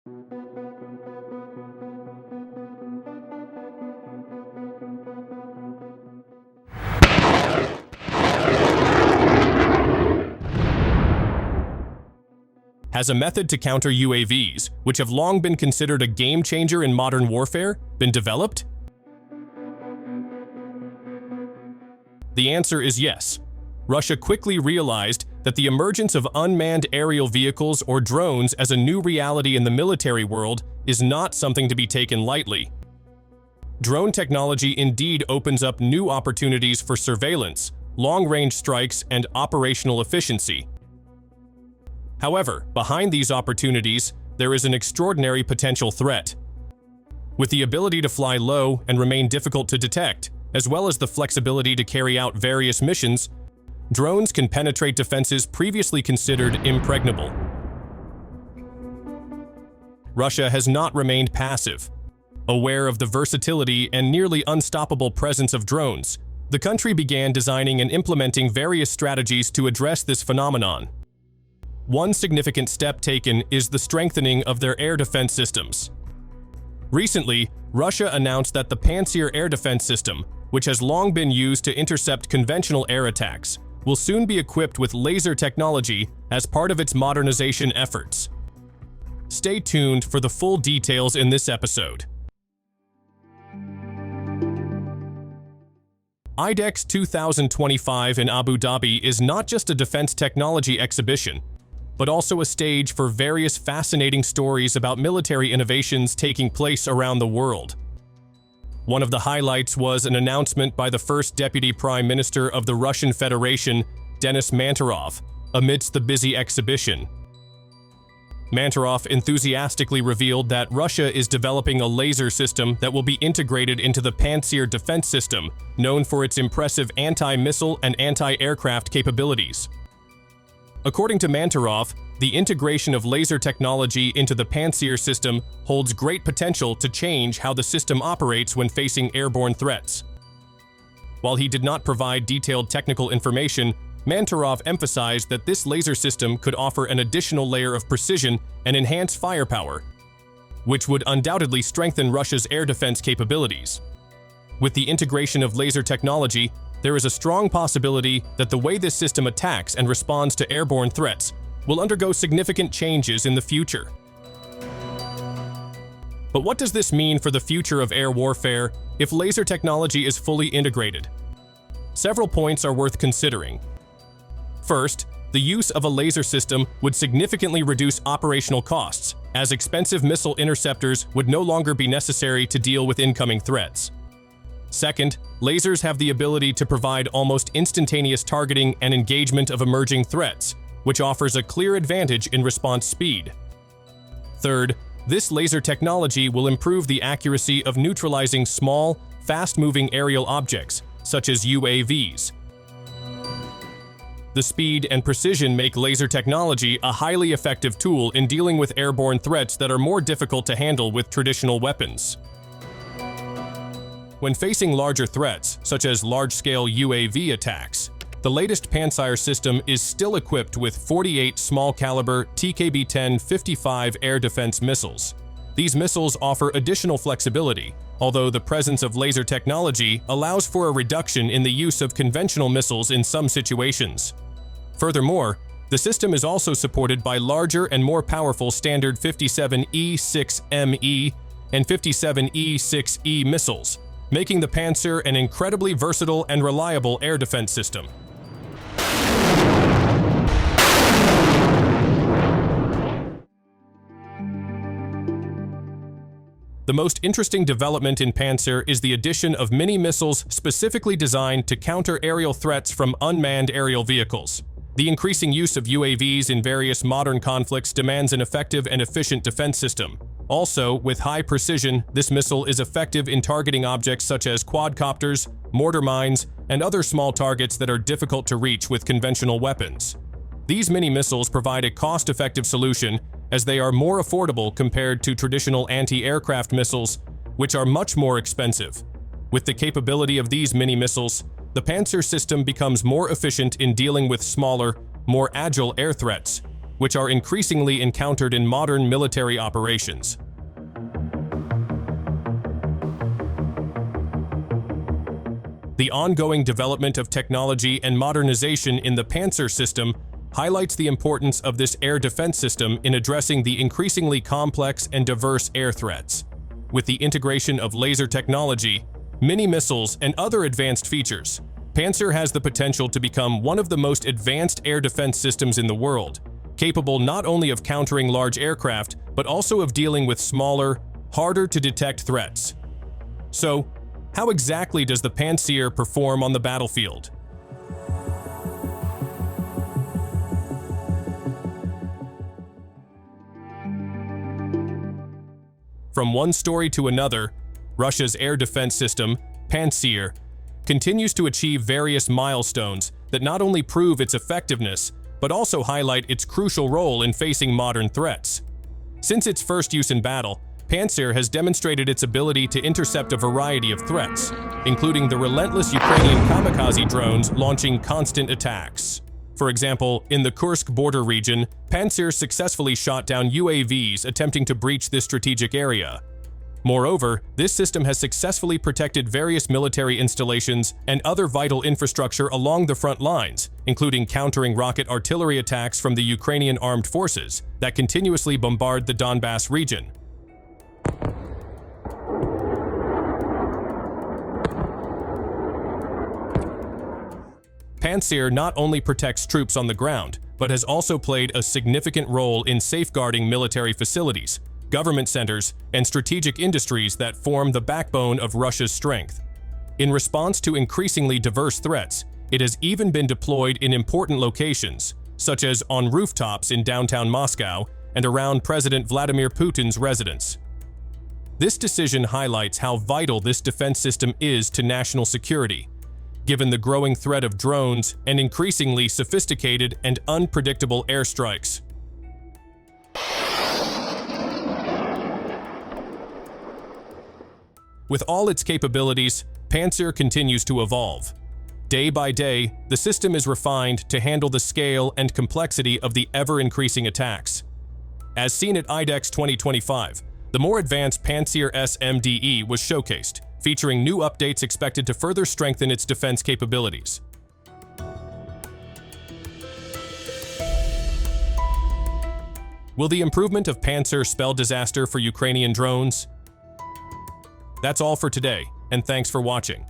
Has a method to counter UAVs, which have long been considered a game-changer in modern warfare, been developed? The answer is yes. Russia quickly realized that the emergence of unmanned aerial vehicles or drones as a new reality in the military world is not something to be taken lightly. Drone technology indeed opens up new opportunities for surveillance, long-range strikes, and operational efficiency. However, behind these opportunities, there is an extraordinary potential threat. With the ability to fly low and remain difficult to detect, as well as the flexibility to carry out various missions, drones can penetrate defenses previously considered impregnable. Russia has not remained passive. Aware of the versatility and nearly unstoppable presence of drones, the country began designing and implementing various strategies to address this phenomenon. One significant step taken is the strengthening of their air defense systems. Recently, Russia announced that the Pantsir air defense system, which has long been used to intercept conventional air attacks, will soon be equipped with laser technology as part of its modernization efforts. Stay tuned for the full details in this episode. IDEX 2025 in Abu Dhabi is not just a defense technology exhibition, but also a stage for various fascinating stories about military innovations taking place around the world. One of the highlights was an announcement by the first Deputy Prime Minister of the Russian Federation, Denis Manturov, amidst the busy exhibition. Manturov enthusiastically revealed that Russia is developing a laser system that will be integrated into the Pantsir defense system, known for its impressive anti-missile and anti-aircraft capabilities. According to Manturov, the integration of laser technology into the Pantsir system holds great potential to change how the system operates when facing airborne threats. While he did not provide detailed technical information, Manturov emphasized that this laser system could offer an additional layer of precision and enhance firepower, which would undoubtedly strengthen Russia's air defense capabilities. With the integration of laser technology, there is a strong possibility that the way this system attacks and responds to airborne threats will undergo significant changes in the future. But what does this mean for the future of air warfare if laser technology is fully integrated? Several points are worth considering. First, the use of a laser system would significantly reduce operational costs, as expensive missile interceptors would no longer be necessary to deal with incoming threats. Second, lasers have the ability to provide almost instantaneous targeting and engagement of emerging threats, which offers a clear advantage in response speed. Third, this laser technology will improve the accuracy of neutralizing small, fast-moving aerial objects, such as UAVs. The speed and precision make laser technology a highly effective tool in dealing with airborne threats that are more difficult to handle with traditional weapons. When facing larger threats, such as large-scale UAV attacks, the latest Pantsir system is still equipped with 48 small-caliber TKB-10-55 air defense missiles. These missiles offer additional flexibility, although the presence of laser technology allows for a reduction in the use of conventional missiles in some situations. Furthermore, the system is also supported by larger and more powerful standard 57E6ME and 57E6E missiles, making the Pantsir an incredibly versatile and reliable air defense system. The most interesting development in Pantsir is the addition of mini-missiles specifically designed to counter aerial threats from unmanned aerial vehicles. The increasing use of UAVs in various modern conflicts demands an effective and efficient defense system. Also, with high precision, this missile is effective in targeting objects such as quadcopters, mortar mines, and other small targets that are difficult to reach with conventional weapons. These mini-missiles provide a cost-effective solution as they are more affordable compared to traditional anti-aircraft missiles, which are much more expensive. With the capability of these mini-missiles, the Pantsir system becomes more efficient in dealing with smaller, more agile air threats, which are increasingly encountered in modern military operations. The ongoing development of technology and modernization in the Pantsir system highlights the importance of this air defense system in addressing the increasingly complex and diverse air threats. With the integration of laser technology, mini-missiles, and other advanced features, Pantsir has the potential to become one of the most advanced air defense systems in the world, capable not only of countering large aircraft, but also of dealing with smaller, harder-to-detect threats. So, how exactly does the Pantsir perform on the battlefield? From one story to another, Russia's air defense system, Pantsir, continues to achieve various milestones that not only prove its effectiveness, but also highlight its crucial role in facing modern threats. Since its first use in battle, Pantsir has demonstrated its ability to intercept a variety of threats, including the relentless Ukrainian kamikaze drones launching constant attacks. For example, in the Kursk border region, Pantsir successfully shot down UAVs attempting to breach this strategic area. Moreover, this system has successfully protected various military installations and other vital infrastructure along the front lines, including countering rocket artillery attacks from the Ukrainian armed forces that continuously bombard the Donbass region. Pantsir not only protects troops on the ground, but has also played a significant role in safeguarding military facilities, government centers, and strategic industries that form the backbone of Russia's strength. In response to increasingly diverse threats, it has even been deployed in important locations, such as on rooftops in downtown Moscow and around President Vladimir Putin's residence. This decision highlights how vital this defense system is to national security, given the growing threat of drones and increasingly sophisticated and unpredictable airstrikes. With all its capabilities, Pantsir continues to evolve. Day by day, the system is refined to handle the scale and complexity of the ever-increasing attacks. As seen at IDEX 2025, the more advanced Pantsir SMDE was showcased, featuring new updates expected to further strengthen its defense capabilities. Will the improvement of Pantsir spell disaster for Ukrainian drones? That's all for today, and thanks for watching.